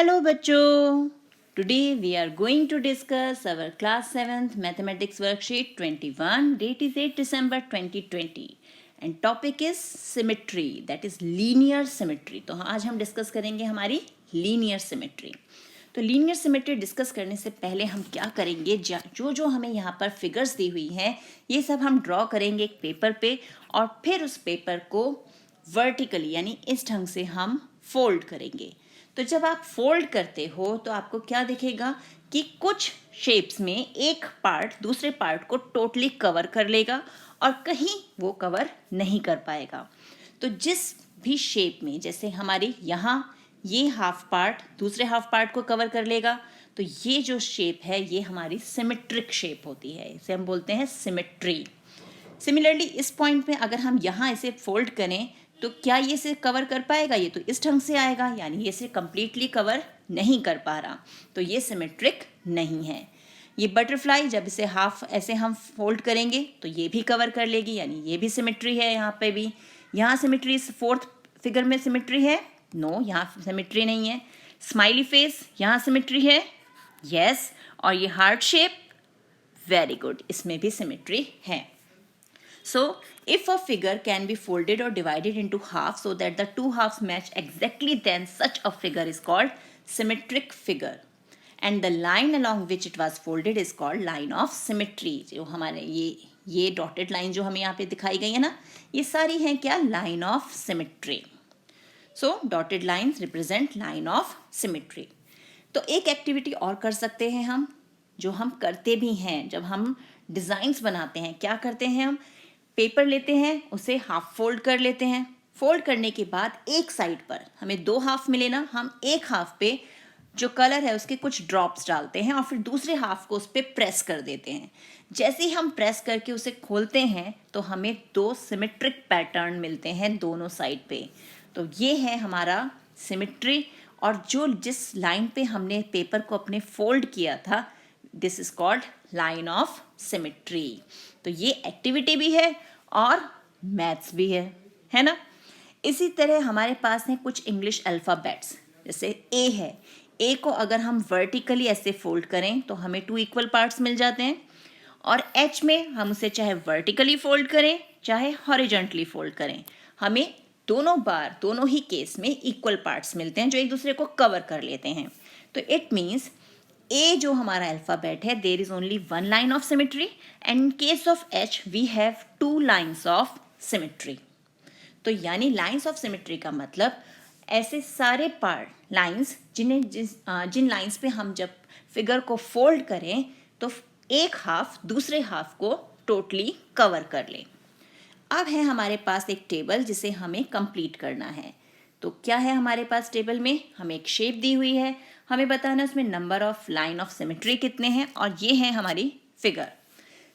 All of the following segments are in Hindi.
हेलो बच्चों, today we are going to discuss our class 7th mathematics worksheet 21. Date is 8 December 2020 and topic is symmetry, that is linear symmetry. तो आज हम डिस्कस करेंगे हमारी लीनियर सिमेट्री. तो लीनियर सिमेट्री डिस्कस करने से पहले हम क्या करेंगे, जो हमें यहाँ पर फिगर्स दी हुई हैं ये सब हम ड्रॉ करेंगे एक पेपर पे और फिर उस पेपर को वर्टिकली यानी इस ढंग से हम फोल्ड करेंगे. तो जब आप फोल्ड करते हो तो आपको क्या दिखेगा कि कुछ शेप्स में एक पार्ट दूसरे पार्ट को टोटली कवर कर लेगा और कहीं वो कवर नहीं कर पाएगा. तो जिस भी शेप में, जैसे हमारी यहाँ ये हाफ पार्ट दूसरे हाफ पार्ट को कवर कर लेगा, तो ये जो शेप है ये हमारी सिमेट्रिक शेप होती है, इसे हम बोलते हैं सिमेट्री. सिमिलरली इस पॉइंट में अगर हम यहाँ इसे फोल्ड करें तो क्या ये इसे कवर कर पाएगा? ये तो इस ढंग से आएगा, यानी ये इसे कम्प्लीटली कवर नहीं कर पा रहा, तो ये सिमेट्रिक नहीं है. ये बटरफ्लाई जब इसे हाफ ऐसे हम फोल्ड करेंगे तो ये भी कवर कर लेगी, यानी ये भी सिमेट्री है. यहाँ पे भी, यहाँ सिमेट्री फोर्थ फिगर में सिमेट्री है, नो यहाँ सिमेट्री नहीं है. स्माइली फेस, यहाँ सिमेट्री है, यस. और ये हार्ट शेप, वेरी गुड, इसमें भी सिमेट्री है. So, if a figure can be folded or divided into halves so that the two halves match exactly, then such a figure is called symmetric figure. And the line along which it was folded is called line of symmetry. जो हमारे ये dotted line जो हमें यहाँ पे दिखाई गई है ना, ये सारी हैं क्या? line of symmetry. So, dotted lines represent line of symmetry. तो एक एक्टिविटी और कर सकते हैं हम, जो हम करते भी हैं जब हम डिज़ाइंस बनाते हैं. क्या करते हैं हम? पेपर लेते हैं, उसे हाफ फोल्ड कर लेते हैं. फोल्ड करने के बाद एक साइड पर हमें दो हाफ मिले ना, हम एक हाफ पे जो कलर है उसके कुछ ड्रॉप्स डालते हैं और फिर दूसरे हाफ को उस पर प्रेस कर देते हैं. जैसे ही हम प्रेस करके उसे खोलते हैं तो हमें दो सिमेट्रिक पैटर्न मिलते हैं दोनों साइड पे. तो ये है हमारा सिमेट्री. और जो जिस लाइन पे हमने पेपर को अपने फोल्ड किया था, this is called line of symmetry. तो ये एक्टिविटी भी है और मैथ्स भी है ना. इसी तरह हमारे पास हैं कुछ इंग्लिश अल्फ़ाबेट्स. जैसे ए है, ए को अगर हम वर्टिकली ऐसे फोल्ड करें तो हमें 2 इक्वल पार्ट्स मिल जाते हैं. और एच में हम उसे चाहे वर्टिकली फोल्ड करें चाहे हॉरिजॉन्टली फोल्ड करें, हमें दोनों ही केस में इक्वल पार्ट्स मिलते हैं जो एक दूसरे को कवर कर लेते हैं. तो इट मीन्स ए जो हमारा अल्फ़ाबेट है, there is only one line of symmetry, and in case of H we have 2 lines of symmetry. तो यानी लाइन्स ऑफ सिमेट्री का मतलब ऐसे सारे पार्ट लाइन्स जिन लाइन्स पे हम जब फिगर को फोल्ड करें तो एक हाफ दूसरे हाफ को टोटली कवर कर ले. अब है हमारे पास एक टेबल जिसे हमें कंप्लीट करना है. तो क्या है हमारे पास टेबल में? हमें एक शेप दी हुई है, हमें बताना उसमें number of line of symmetry कितने हैं, और ये है हमारी फिगर.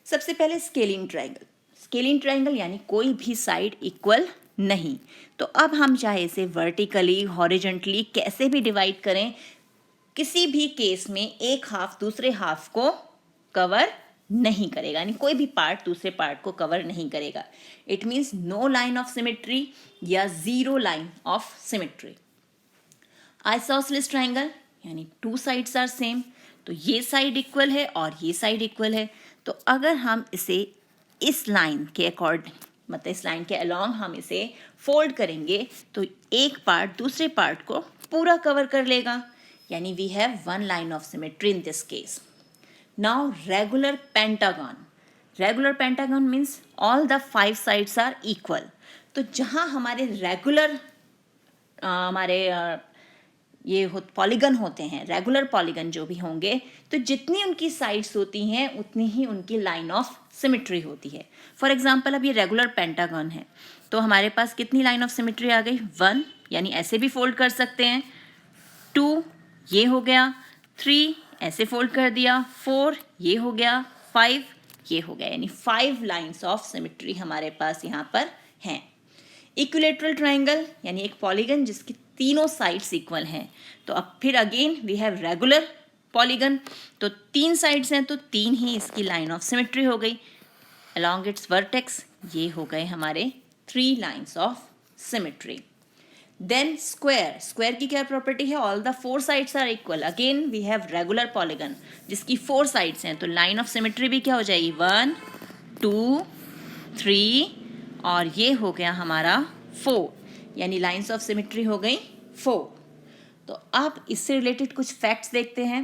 सबसे पहले स्केलिंग ट्रायंगल. स्केलिंग ट्रायंगल यानी कोई भी साइड इक्वल नहीं. तो अब हम चाहे इसे वर्टिकली हॉरिजॉन्टली कैसे भी डिवाइड करें, किसी भी केस में एक हाफ दूसरे हाफ को कवर नहीं करेगा, यानी कोई भी पार्ट दूसरे पार्ट को कवर नहीं करेगा. It means no line of symmetry या zero line of symmetry. Isosceles triangle यानी 2 साइड्स आर सेम. तो ये साइड इक्वल है और ये साइड इक्वल है. तो अगर हम इसे इस लाइन के अकॉर्डिंग, मतलब इस लाइन के अलोंग हम इसे फोल्ड करेंगे तो एक पार्ट दूसरे पार्ट को पूरा कवर कर लेगा, यानी we have one line of symmetry in this case. Now regular pentagon. Regular pentagon means all the 5 sides are equal. तो जहाँ हमारे रेगुलर ये पॉलीगन होते हैं, रेगुलर पॉलीगन जो भी होंगे, तो जितनी उनकी साइड्स होती हैं उतनी ही उनकी लाइन ऑफ सिमेट्री होती है. फॉर एग्जांपल अब ये रेगुलर पेंटागन है तो हमारे पास कितनी लाइन ऑफ सिमेट्री आ गई? 1, यानी ऐसे भी फोल्ड कर सकते हैं. 2 ये हो गया, 3 ऐसे फोल्ड कर दिया, 4 ये हो गया, 5 ये हो गया, यानी 5 लाइन्स ऑफ सिमेट्री हमारे पास यहाँ पर हैं. इक्विलेटरल ट्रायंगल यानी एक पॉलीगन जिसकी तीनों साइड्स इक्वल हैं. तो अब फिर again we have regular polygon. तो 3 साइड्स हैं तो 3 ही इसकी लाइन ऑफ सिमेट्री हो गई. अलॉन्ग इट्स वर्टेक्स ये हो गए हमारे 3 lines of symmetry. Then square, square की क्या प्रॉपर्टी है, all the four sides are equal. Again we have regular polygon जिसकी फोर साइड्स हैं, तो लाइन ऑफ सिमेट्री भी क्या हो जाएगी 1 2 3 और ये हो गया हमारा 4, यानी लाइन्स ऑफ सिमेट्री हो गई 4. तो अब इससे रिलेटेड कुछ फैक्ट्स देखते हैं.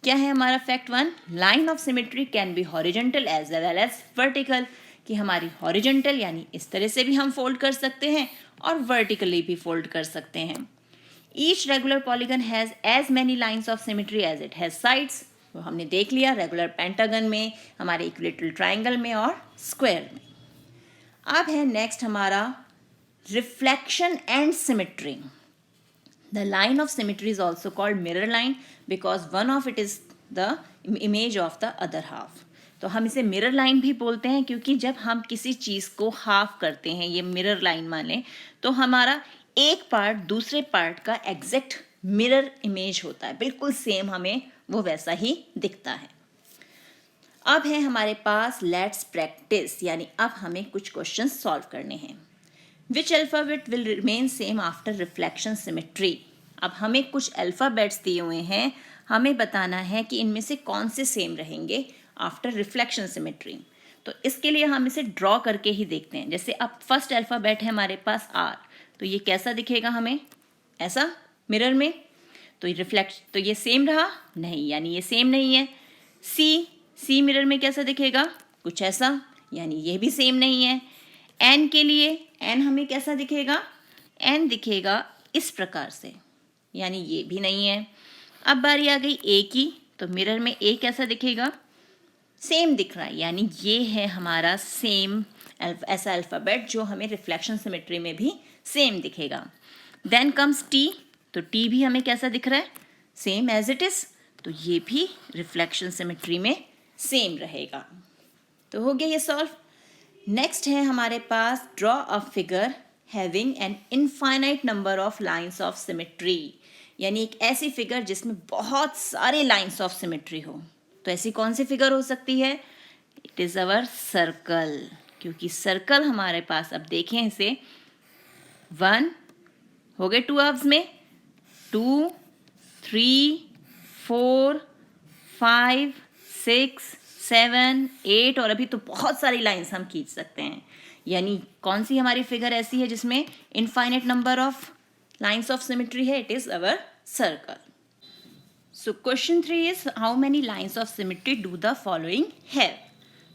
क्या है हमारा fact 1, line of symmetry can be horizontal as well as vertical, कि हमारी हॉरिजॉन्टल यानी इस तरह से भी हम फोल्ड कर सकते हैं और वर्टिकली भी फोल्ड कर सकते हैं. Each regular polygon has as many lines of symmetry as it has sides. तो हमने देख लिया रेगुलर पेंटागन में, हमारे इक्विलेटरल ट्राइंगल में और स्क्वायर में. अब है नेक्स्ट हमारा reflection and symmetry. The line of symmetry is also called mirror line because one of it is the image of the other half. तो हम इसे मिरर लाइन भी बोलते हैं क्योंकि जब हम किसी चीज़ को हाफ करते हैं, ये मिरर लाइन माने, तो हमारा एक पार्ट दूसरे पार्ट का एग्जैक्ट मिरर इमेज होता है, बिल्कुल सेम हमें वो वैसा ही दिखता है. अब है हमारे पास लेट्स प्रैक्टिस, यानी अब हमें कुछ क्वेश्चन सॉल्व करने हैं. Which alphabet will remain same after reflection symmetry? अब हमें कुछ अल्फ़ाबेट्स दिए हुए हैं, हमें बताना है कि इनमें से कौन से सेम रहेंगे आफ्टर रिफ्लेक्शन सिमेट्री. तो इसके लिए हम इसे ड्रॉ करके ही देखते हैं. जैसे अब फर्स्ट अल्फ़ाबेट है हमारे पास आर, तो ये कैसा दिखेगा हमें, ऐसा मिरर में. तो ये सेम रहा नहीं, यानी ये सेम नहीं है. सी मिरर में कैसा दिखेगा, कुछ ऐसा, यानी ये भी सेम नहीं है. एन के लिए, एन हमें कैसा दिखेगा, एन दिखेगा इस प्रकार से, यानी ये भी नहीं है. अब बारी आ गई ए की, तो मिरर में ए कैसा दिखेगा, सेम दिख रहा है, यानी ये है हमारा सेम ऐसा अल्फ़ाबेट जो हमें रिफ्लेक्शन सिमेट्री में भी सेम दिखेगा. देन कम्स टी, तो टी भी हमें कैसा दिख रहा है, सेम एज इट इज़, तो ये भी रिफ्लेक्शन सिमेट्री में सेम रहेगा. तो हो गया ये सॉल्व. नेक्स्ट है हमारे पास draw a figure having an infinite number of lines of symmetry, यानी एक ऐसी फिगर जिसमें बहुत सारे लाइंस ऑफ सिमेट्री हो. तो ऐसी कौन सी फिगर हो सकती है, इट इज़ अवर सर्कल, क्योंकि सर्कल हमारे पास, अब देखें इसे, 1 हो गए 2 हाफ्स में, 2 3 4 5 6 7 8 और अभी तो बहुत सारी लाइंस हम खींच सकते हैं. यानी कौन सी हमारी फिगर ऐसी है जिसमें infinite number of lines of symmetry है, it is our circle. So question 3 is how many lines of symmetry do the following have.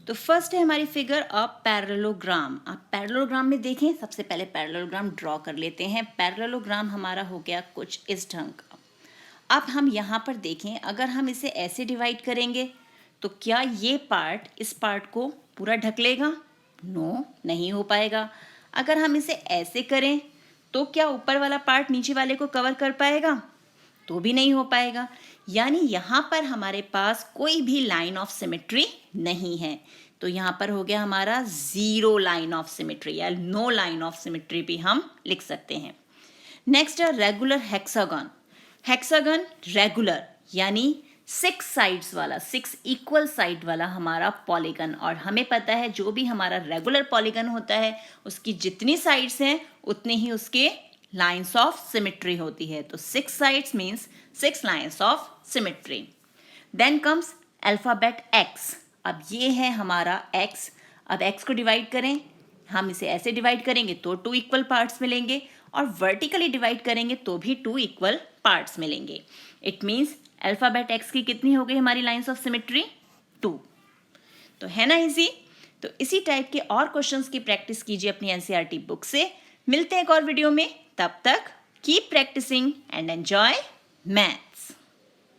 तो फर्स्ट है हमारी फिगर अ पैरेललोग्राम. आप पैरेललोग्राम में देखें, सबसे पहले पैरेललोग्राम ड्रॉ कर लेते हैं. पैरेललोग्राम हमारा हो गया कुछ इस ढंग का. अब हम यहाँ पर देखें, अगर हम इसे ऐसे डिवाइड करेंगे तो क्या ये पार्ट इस पार्ट को पूरा ढक लेगा, नो, नहीं हो पाएगा. अगर हम इसे ऐसे करें तो क्या ऊपर वाला पार्ट नीचे वाले को कवर कर पाएगा, तो भी नहीं हो पाएगा. यानी यहाँ पर हमारे पास कोई भी लाइन ऑफ सिमेट्री नहीं है. तो यहाँ पर हो गया हमारा जीरो लाइन ऑफ सिमेट्री या नो लाइन ऑफ सिमेट्री भी हम लिख सकते हैं. नेक्स्ट है रेगुलर हेक्सागन. हेक्सागन रेगुलर यानी 6 साइड्स वाला, 6 इक्वल साइड वाला हमारा पॉलीगन. और हमें पता है जो भी हमारा रेगुलर पॉलीगन होता है उसकी जितनी साइड्स हैं उतनी ही उसके लाइंस ऑफ सिमेट्री होती है. तो 6 sides means 6 lines of symmetry. Then comes alphabet X. अब ये है हमारा एक्स. अब एक्स को डिवाइड करें, हम इसे ऐसे डिवाइड करेंगे तो 2 इक्वल पार्ट्स मिलेंगे और वर्टिकली डिवाइड करेंगे तो भी 2 इक्वल पार्ट्स मिलेंगे. इट मीन्स अल्फाबेट एक्स की कितनी हो गई हमारी लाइंस ऑफ सिमेट्री, 2. तो है ना इजी. तो इसी टाइप के और क्वेश्चंस की प्रैक्टिस कीजिए अपनी एनसीईआरटी बुक से. मिलते हैं एक और वीडियो में, तब तक keep practicing and enjoy math.